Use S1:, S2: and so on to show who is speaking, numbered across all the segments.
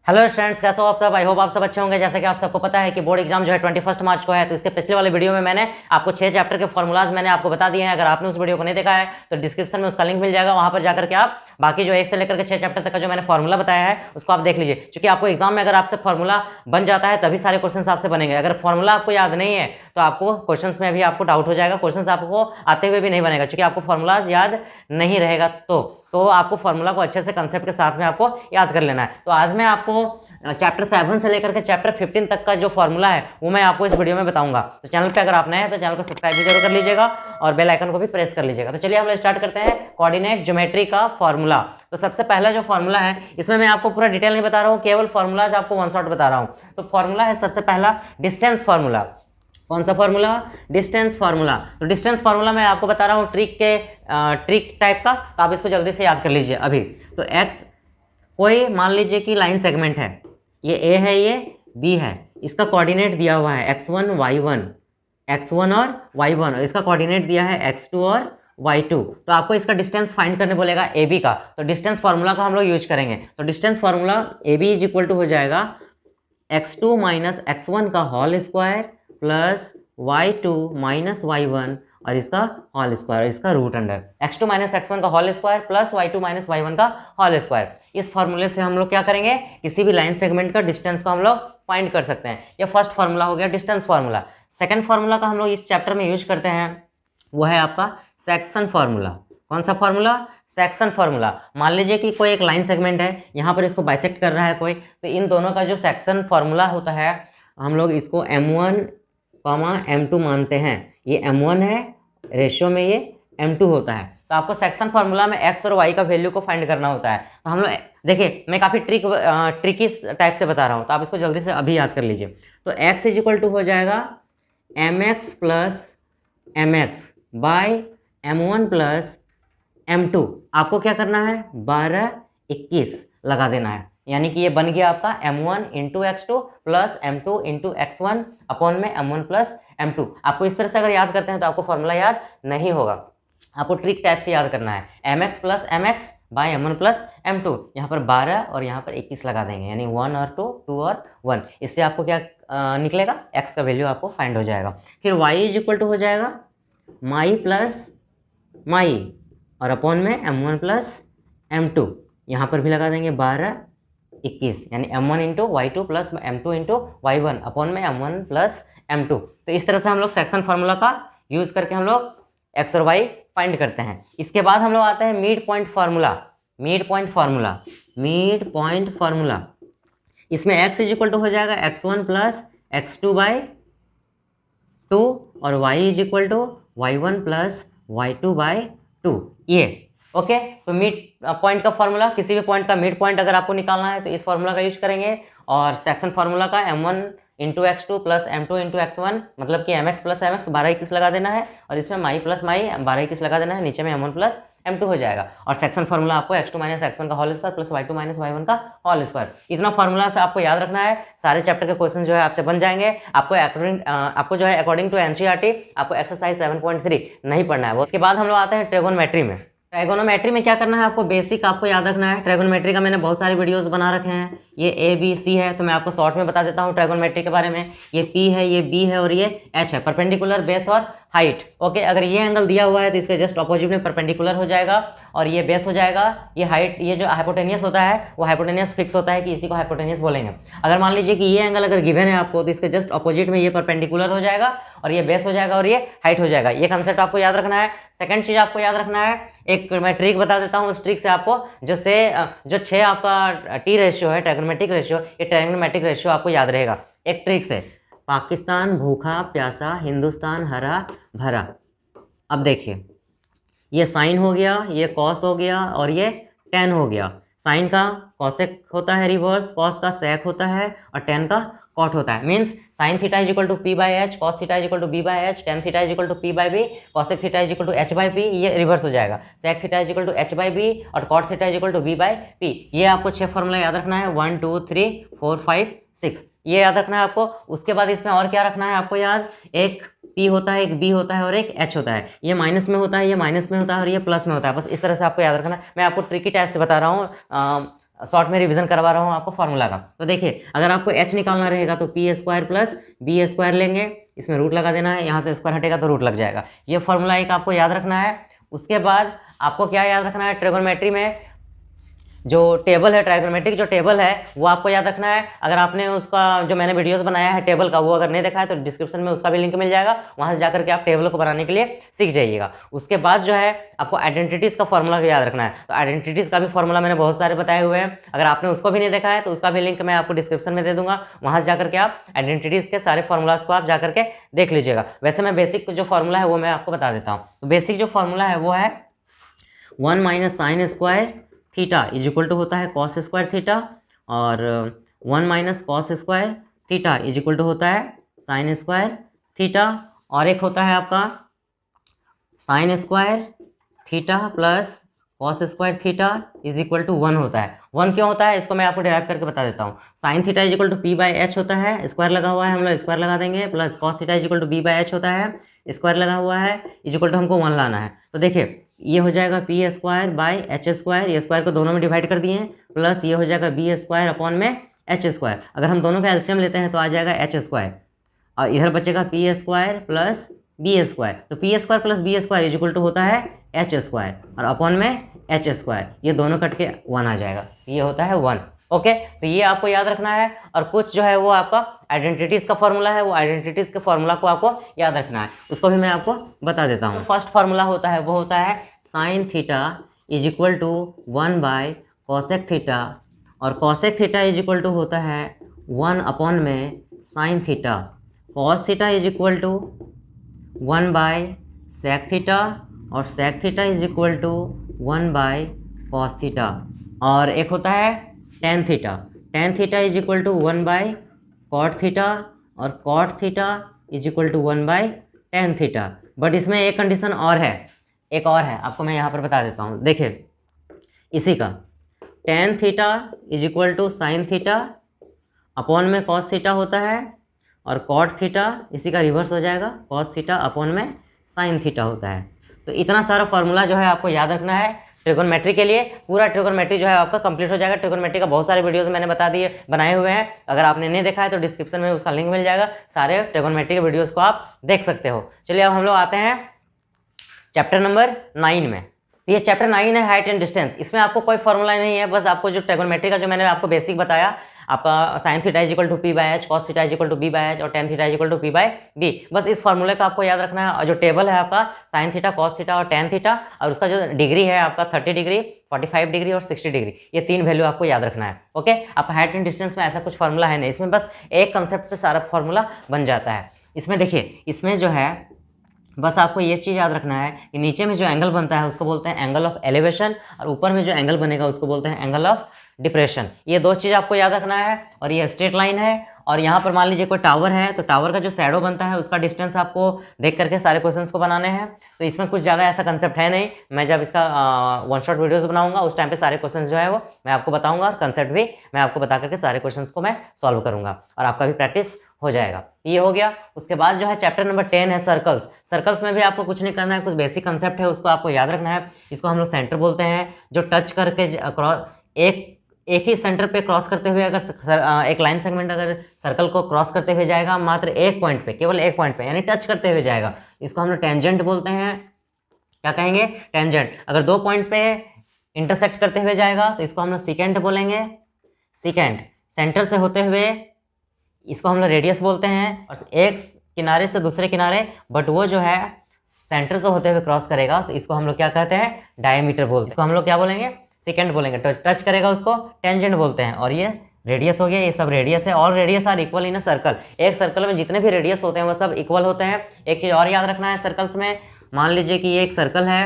S1: Hello students, कैसे हो आप सब। आई होप आप सब अच्छे होंगे। जैसे कि आप सबको पता है कि बोर्ड एग्जाम जो है 21 मार्च को है, तो इसके पिछले वाले वीडियो में मैंने आपको 6 चैप्टर के फॉर्मूलाज मैंने आपको बता दिए हैं। अगर आपने उस वीडियो को नहीं देखा है तो डिस्क्रिप्शन में उसका लिंक मिल जाएगा, वहां पर जाकर के आप बाकी जो 1 से लेकर के 6 चैप्टर तक का जो मैंने फॉर्मूला बताया है उसको आप देख लीजिए। क्योंकि आपको एग्जाम में अगर आपसे फॉर्मूला बन जाता है तभी सारे क्वेश्चन आपसे बनेंगे। अगर फॉर्मूला आपको याद नहीं है तो आपको क्वेश्चन में भी आपको डाउट हो जाएगा, क्वेश्चन आपको आते हुए भी नहीं बनेगा, क्योंकि आपको फॉर्मूलाज याद नहीं रहेगा। तो आपको फॉर्मूला को अच्छे से कंसेप्ट के साथ में आपको याद कर लेना है। तो आज मैं आपको चैप्टर 7 से लेकर के चैप्टर 15 तक का जो फॉर्मूला है वो मैं आपको इस वीडियो में बताऊंगा। तो चैनल पे अगर आप नए हैं तो चैनल को सब्सक्राइब भी जरूर कर लीजिएगा और बेल आइकन को भी प्रेस कर लीजिएगा। तो चलिए हम लोग स्टार्ट करते हैं कोऑर्डिनेट ज्योमेट्री का फॉर्मूला। तो सबसे पहला जो फॉर्मूला है, इसमें मैं आपको पूरा डिटेल नहीं बता रहा हूँ, केवल फॉर्मूलाज आपको वन शॉट बता रहा हूँ। तो फॉर्मूला है सबसे पहला डिस्टेंस फॉर्मूला। कौन सा फॉर्मूला? Distance formula. तो डिस्टेंस फार्मूला मैं आपको बता रहा हूँ ट्रिक टाइप का, तो आप इसको जल्दी से याद कर लीजिए अभी। तो एक्स, कोई मान लीजिए कि लाइन सेगमेंट है, ये ए है, ये बी है, इसका कोऑर्डिनेट दिया हुआ है x1 y1, x1 और y1, और इसका कोऑर्डिनेट दिया है x2 और y2। तो आपको इसका डिस्टेंस फाइंड करने बोलेगा ए बी का। तो डिस्टेंस फार्मूला का हम लोग यूज करेंगे। तो distance formula A B is equal to हो जाएगा x2 माइनस x1 का whole square plus y2 minus y1 और इसका होल स्क्वायर, इसका root under. x2 minus x1 का whole square plus y2 minus y1 का होल स्क्वायर। इस फॉर्मूले से हम लोग क्या करेंगे, किसी भी लाइन सेगमेंट का डिस्टेंस को हम लोग फाइंड कर सकते हैं। ये फर्स्ट फार्मूला हो गया डिस्टेंस फार्मूला। सेकंड फार्मूला का हम लोग इस चैप्टर में यूज करते हैं, वो है आपका सेक्शन फार्मूला। कौन सा फार्मूला? Section formula. मान लीजिए कि कोई एक लाइन सेगमेंट है, यहाँ पर इसको बाइसेक्ट कर रहा है कोई, तो इन दोनों का जो सेक्शन फार्मूला होता है हम लोग इसको m1 m2 मानते हैं। ये m1 है, रेशियो में ये m2 होता है। तो आपको सेक्शन फार्मूला में x और y का वैल्यू को फाइंड करना होता है। तो हम लोग देखिए, मैं काफ़ी ट्रिकी टाइप से बता रहा हूँ, तो आप इसको जल्दी से अभी याद कर लीजिए। तो x इज इक्वल टू हो जाएगा mx plus mx by m1 plus m2। आपको क्या करना है, 12 21 लगा देना है, यानी कि ये बन गया आपका m1 into x2 plus m2 into x1 upon में m1 प्लस m2। आपको इस तरह से अगर याद करते हैं तो आपको फॉर्मूला याद नहीं होगा, आपको ट्रिक टाइप से याद करना है। mx plus mx by m1 plus m2, यहाँ पर 12 और यहाँ पर 21 लगा देंगे, यानी 1 और 2, 2 और 1। इससे आपको क्या निकलेगा, x का वैल्यू आपको फाइंड हो जाएगा। फिर y इज इक्वल टू हो जाएगा माई प्लस माई और अपॉन में m1 प्लस m2, यहाँ पर भी लगा देंगे 12 21, यानी m1 into y2 plus m2 into y1 upon में m1 प्लस m2। तो इस तरह से हम लोग सेक्शन फार्मूला का यूज करके हम लोग x और y फाइंड करते हैं। इसके बाद हम लोग आते हैं midpoint formula. Midpoint formula, midpoint formula, इसमें x इज इक्वल टू हो जाएगा x1 प्लस x2 बाई 2 और y is equal to y1 plus y2 by 2। ये ओके। तो मिड पॉइंट का फॉर्मूला, किसी भी पॉइंट का मिड पॉइंट अगर आपको निकालना है तो इस फॉर्मूला का यूज करेंगे। और सेक्शन फार्मूला का m1 into x2 plus m2 into x1, मतलब कि mx प्लस mx 12 21 लगा देना है, और इसमें माई प्लस माई 12 21 लगा देना है, नीचे में m1 प्लस m2 हो जाएगा। और सेक्शन फार्मूला आपको x2 माइनस x1 का whole square plus y2 minus y1 का होल स्क्वायर। इतना फार्मूला से आपको याद रखना है, सारे चैप्टर के क्वेश्चन जो है आपसे बन जाएंगे। आपको जो है अकॉर्डिंग टू एनसीईआरटी आपको एक्सरसाइज 7.3 नहीं पढ़ना है। उसके बाद हम लोग आते हैं ट्रिगोनोमेट्री में। ट्राइगोनोमेट्री में क्या करना है, आपको बेसिक आपको याद रखना है। ट्राइगोनोमेट्री का मैंने बहुत सारे वीडियोस बना रखे हैं। ये ए बी सी है, तो मैं आपको शॉर्ट में बता देता हूँ ट्राइगोनोमेट्री के बारे में। ये पी है, ये बी है और ये एच है, परपेंडिकुलर, बेस और हाइट। ओके, अगर ये एंगल दिया हुआ है तो इसके जस्ट ऑपोजिट में परपेंडिकुलर हो जाएगा और ये बेस हो जाएगा। ये हाइट, ये जो हाइपोटेनियस होता है वो हाइपोटेनियस फिक्स होता है कि इसी को हाइपोटेनियस बोलेंगे। अगर मान लीजिए कि ये एंगल अगर गिवन है आपको तो इसके जस्ट ऑपोजिट में ये परपेंडिकुलर हो जाएगा और ये बेस हो जाएगा और ये हाइट हो जाएगा। ये कंसेप्ट आपको याद रखना है। सेकंड चीज आपको याद रखना है, एक मैं ट्रिक बता देता हूँ। उस ट्रिक से आपको जो 6 आपका टी रेशियो है, ट्राइगोनोमेट्रिक रेशियो, ये ट्राइगोनोमेट्रिक रेशियो आपको याद रहेगा एक ट्रिक से। पाकिस्तान भूखा प्यासा, हिंदुस्तान हरा भरा। अब देखिए, ये साइन हो गया, ये कॉस हो गया और ये टेन हो गया। साइन का कॉसेक होता है रिवर्स, कॉस का सेक होता है और टेन का कॉट होता है। Means sine theta is equal to P by H, cos theta is equal to B by H, tan theta is equal to P by B, cosec theta is equal to H by P, ये reverse हो जाएगा। Sec theta is equal to H by B और cot theta is equal to B by P. ये आपको 6 formula याद रखना है, 1 2 3 4 5 6, ये याद रखना है आपको। उसके बाद इसमें और क्या रखना है आपको याद, एक P होता है, एक B होता है और एक H होता है। ये माइनस में होता है, ये माइनस में होता है और ये प्लस में होता है। बस इस तरह से आपको याद रखना है। मैं आपको ट्रिकी टाइप से बता रहा हूँ, शॉर्ट में रिवीजन करवा रहा हूँ आपको फॉर्मूला का। तो देखिए, अगर आपको h निकालना रहेगा तो P square plus B square लेंगे, इसमें रूट लगा देना है, यहाँ से स्क्वायर हटेगा तो रूट लग जाएगा। ये फॉर्मूला एक आपको याद रखना है। उसके बाद आपको क्या याद रखना है, ट्रिगोनोमेट्री में जो टेबल है, ट्राइगोनोमेट्रिक जो टेबल है वो आपको याद रखना है। अगर आपने उसका जो मैंने वीडियोस बनाया है टेबल का, वो अगर नहीं देखा है तो डिस्क्रिप्शन में उसका भी लिंक मिल जाएगा, वहां से जाकर के आप टेबल को बनाने के लिए सीख जाइएगा। उसके बाद जो है आपको आइडेंटिटीज का फॉर्मूला याद रखना है। तो आइडेंटिटीज का भी फॉर्मूला मैंने बहुत सारे बताए हुए हैं, अगर आपने उसको भी नहीं देखा है तो उसका भी लिंक मैं आपको डिस्क्रिप्शन में दे दूंगा, वहां से जाकर के आप आइडेंटिटीज के सारे फॉर्मूलाज को आप जाकर के देख लीजिएगा। वैसे मैं बेसिक जो फॉर्मूला है वो मैं आपको बता देता हूँ। तो बेसिक जो फॉर्मूला है वो है 1 minus sine square theta is equal to होता है कॉस स्क्वायर थीटा, और 1 minus cos square theta is equal to होता है साइन स्क्वायर थीटा, और एक होता है आपका sine square theta plus cos square theta is equal to 1 होता है। 1 क्यों होता है इसको मैं आपको डिराइव करके बता देता हूँ। Sine theta is equal to P by H होता है, स्क्वायर लगा हुआ है, हम लोग स्क्वायर लगा देंगे, plus cos theta is equal to B by H होता है, स्क्वायर लगा हुआ है, इज इक्वल टू हमको 1 लाना है। तो देखिए ये हो जाएगा P square by H square, ये स्क्वायर को दोनों में डिवाइड कर दिए, प्लस ये हो जाएगा बी स्क्वायर अपॉन में एच स्क्वायर। अगर हम दोनों का एलसीएम लेते हैं तो आ जाएगा एच स्क्वायर, और इधर बचेगा P square plus B square. तो P square plus B square is equal to होता है एच स्क्वायर, और अपॉन में एच स्क्वायर, ये दोनों कट के 1 आ जाएगा, ये होता है 1। ओके, तो ये आपको याद रखना है। और कुछ जो है वो आपका आइडेंटिटीज का फॉर्मूला है, वो आइडेंटिटीज के फॉर्मूला को आपको याद रखना है, उसको भी मैं आपको बता देता हूँ। फर्स्ट फॉर्मूला होता है वो होता है sine theta is equal to 1 by cosec theta, और cosec theta is equal to होता है 1 अपॉन में sine theta, cos theta is equal to 1 by sec theta, और sec theta is equal to 1 by cos theta, और एक होता है tan theta, tan theta is equal to 1 by cot theta, और cot theta is equal to 1 by tan theta. But इसमें एक condition और है, एक और है, आपको मैं यहाँ पर बता देता हूँ। देखिए इसी का tan theta is equal to sine theta upon में कॉस थीटा होता है, और कॉट थीटा इसी का रिवर्स हो जाएगा, कॉस थीटा अपॉन में साइन थीटा होता है। तो इतना सारा फॉर्मूला जो है आपको याद रखना है ट्रिगोनोमेट्री के लिए। पूरा ट्रिगोनोमेट्री जो है आपका कंप्लीट हो जाएगा। ट्रिगोनोमेट्री का बहुत सारे वीडियोस मैंने बता दिए, बनाए हुए हैं, अगर आपने नहीं देखा है तो डिस्क्रिप्शन में उसका लिंक मिल जाएगा, सारे ट्रिगोनोमेट्री के वीडियोस को आप देख सकते हो। चलिए अब हम लोग आते हैं चैप्टर नंबर 9 में। ये चैप्टर 9 है हाइट एंड डिस्टेंस। इसमें आपको कोई फॉर्मूला नहीं है, बस आपको जो ट्रिगोनोमेट्री का जो मैंने आपको बेसिक बताया, आपका sine theta is equal to P by H, cos theta is equal to B by H, और tan theta is equal to P by B, बस इस फॉर्मूले का आपको याद रखना है। और जो टेबल है आपका साइन थीटा, कॉस थीटा और टेन थीटा, और उसका जो डिग्री है आपका 30 डिग्री, 45 डिग्री और 60 डिग्री, ये 3 वैल्यू आपको याद रखना है। ओके, आपका हाइट एंड डिस्टेंस में ऐसा कुछ फॉर्मूला है नहीं, इसमें बस एक कंसेप्ट पे सारा फॉर्मूला बन जाता है। इसमें देखिए, इसमें जो है बस आपको ये चीज़ याद रखना है कि नीचे में जो एंगल बनता है उसको बोलते हैं एंगल ऑफ एलिवेशन, और ऊपर में जो एंगल बनेगा उसको बोलते हैं एंगल ऑफ डिप्रेशन। ये दो चीज़ आपको याद रखना है। और ये स्ट्रेट लाइन है, और यहाँ पर मान लीजिए कोई टावर है, तो टावर का जो शैडो बनता है उसका डिस्टेंस आपको देख करके सारे क्वेश्चंस को बनाने हैं। तो इसमें कुछ ज़्यादा ऐसा कंसेप्ट है नहीं, मैं जब इसका वन शॉट वीडियोस बनाऊंगा उस टाइम पे सारे क्वेश्चंस जो है वो मैं आपको बताऊंगा, और कंसेप्ट भी मैं आपको बता करके सारे क्वेश्चंस को मैं सॉल्व करूंगा, और आपका भी प्रैक्टिस हो जाएगा। ये हो गया। उसके बाद जो है चैप्टर नंबर 10 है सर्कल्स। सर्कल्स में भी आपको कुछ नहीं करना है, कुछ बेसिक कंसेप्ट है उसको आपको याद रखना है। इसको हम लोग सेंटर बोलते हैं, जो टच करके एक ही सेंटर पे क्रॉस करते हुए अगर एक लाइन सेगमेंट अगर सर्कल को क्रॉस करते हुए जाएगा मात्र एक पॉइंट पे, केवल एक पॉइंट पे, यानी टच करते हुए जाएगा, इसको हम लोग टेंजेंट बोलते हैं। क्या कहेंगे? टेंजेंट। अगर 2 पॉइंट पे इंटरसेक्ट करते हुए जाएगा तो इसको हम लोग सिकेंट बोलेंगे। सिकेंट। सेंटर से होते हुए इसको हम लोग रेडियस बोलते हैं, और एक किनारे से दूसरे किनारे, बट वो जो है सेंटर से होते हुए क्रॉस करेगा तो इसको हम लोग क्या कहते हैं? डायमीटर बोलते हैं। इसको हम लोग क्या बोलेंगे? सेकेंड बोलेंगे। टच करेगा उसको टेंजेंट बोलते हैं। और ये रेडियस हो गया, ये सब रेडियस है। All radius are equal in a circle. एक सर्कल में जितने भी रेडियस होते हैं वो सब इक्वल होते हैं। एक चीज़ और याद रखना है सर्कल्स में, मान लीजिए कि ये एक सर्कल है,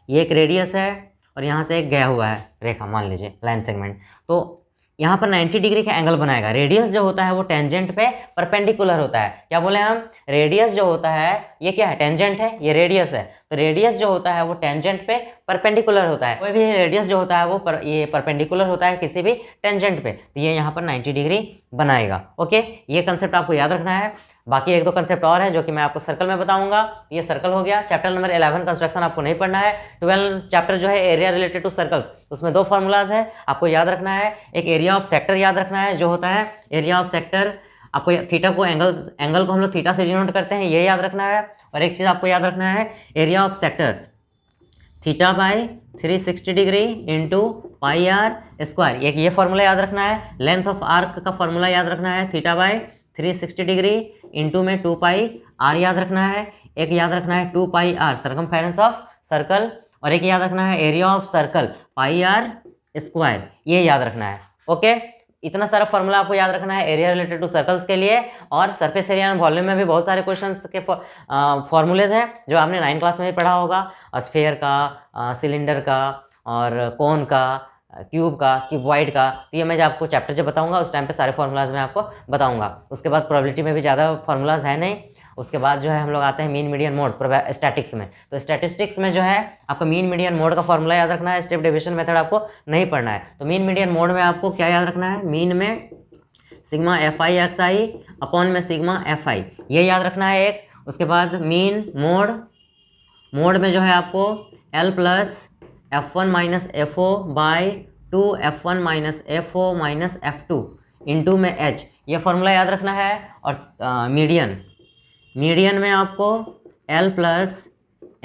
S1: ये एक रेडियस है, और यहाँ से एक गया हुआ है रेखा, मान लीजिए लाइन सेगमेंट, तो यहाँ पर 90 डिग्री का एंगल बनाएगा। रेडियस जो होता है वो टेंजेंट पे परपेंडिकुलर होता है। क्या बोले हम? रेडियस जो होता है ये क्या है? टेंजेंट है, ये रेडियस है। तो रेडियस जो होता है वो टेंजेंट पे परपेंडिकुलर होता है। कोई भी रेडियस जो होता है वो ये परपेंडिकुलर होता है किसी भी टेंजेंट पे, तो ये यहाँ पर 90 डिग्री बनाएगा। ओके, ये कंसेप्ट आपको याद रखना है। बाकी एक दो कंसेप्ट और है जो कि मैं आपको सर्कल में बताऊंगा। ये सर्कल हो गया। चैप्टर नंबर 11 कंस्ट्रक्शन आपको नहीं पढ़ना है। 12 चैप्टर जो है एरिया रिलेटेड टू सर्कल्स, उसमें 2 फार्मूलाज है आपको याद रखना है। एक एरिया ऑफ सेक्टर याद रखना है, जो होता है एरिया ऑफ सेक्टर, आपको थीटा को एंगल को हम लोग थीटा से डिनोट करते हैं, ये याद रखना है। और एक चीज़ आपको याद रखना है, area of sector theta by 360 degree into pi R square, एक ये फॉर्मूला याद रखना है। लेंथ ऑफ आर्क का फॉर्मूला याद रखना है, थीटा बाई 360 डिग्री इंटू में 2 पाई आर याद रखना है। एक याद रखना है 2 pi R circumference of circle, और एक याद रखना है area of circle pi R square, ये याद रखना है। ओके, इतना सारा फॉर्मूला आपको याद रखना है एरिया रिलेटेड टू सर्कल्स के लिए। और सरफेस एरिया एंड वॉल्यूम में भी बहुत सारे क्वेश्चंस के फॉर्मूलेज हैं जो आपने 9th क्लास में भी पढ़ा होगा, स्फीयर का, सिलेंडर का, और कोन का, क्यूबॉइड का। तो ये मैं जब आपको चैप्टर जब बताऊंगा उस टाइम पे सारे फॉर्मूलाज मैं आपको बताऊंगा। उसके बाद प्रोबेबिलिटी में भी ज़्यादा फॉर्मूलाज है नहीं। उसके बाद जो है हम लोग आते हैं मीन मीडियन मोड स्टैटिक्स में। तो स्टैटिस्टिक्स में जो है आपको मीन मीडियन मोड का फॉर्मूला याद रखना है, स्टेप डेविएशन मेथड आपको नहीं पढ़ना है। तो मीन मीडियन मोड में आपको क्या याद रखना है, मीन में सिग्मा FI XI अपॉन में सिग्मा FI, ये याद रखना है एक। उसके बाद मीन मोड में जो है आपको L plus F1 minus FO by 2 F1 minus FO minus F2 into में H, ये फॉर्मूला याद रखना है। और मीडियन में आपको L plus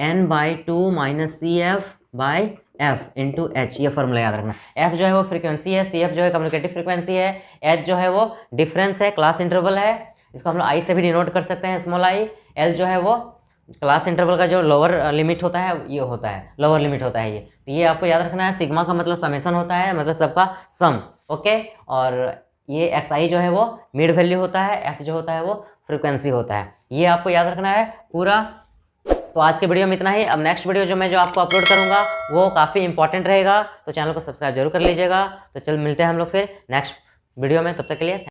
S1: N by 2 minus CF by F into H, ये फॉर्मूला याद रखना है। F जो है वो फ्रीक्वेंसी है, CF जो है कम्युनिकेटिव फ्रीक्वेंसी है, H जो है वो डिफरेंस है, क्लास इंटरवल है, इसको हम लोग I से भी डिनोट कर सकते हैं, स्मॉल i। L जो है वो क्लास इंटरवल का जो लोअर लिमिट होता है, ये होता है लोअर लिमिट होता है ये। तो ये आपको याद रखना है। सिग्मा का मतलब समेशन होता है, मतलब सबका सम। ओके, और ये XI जो है वो मिड वैल्यू होता है, F जो होता है वो फ्रीक्वेंसी होता है, ये आपको याद रखना है पूरा। तो आज के वीडियो में इतना ही। अब नेक्स्ट वीडियो जो आपको अपलोड करूंगा वो काफ़ी इंपॉर्टेंट रहेगा, तो चैनल को सब्सक्राइब जरूर कर लीजिएगा। तो चल मिलते हैं हम लोग फिर नेक्स्ट वीडियो में, तब तक के लिए।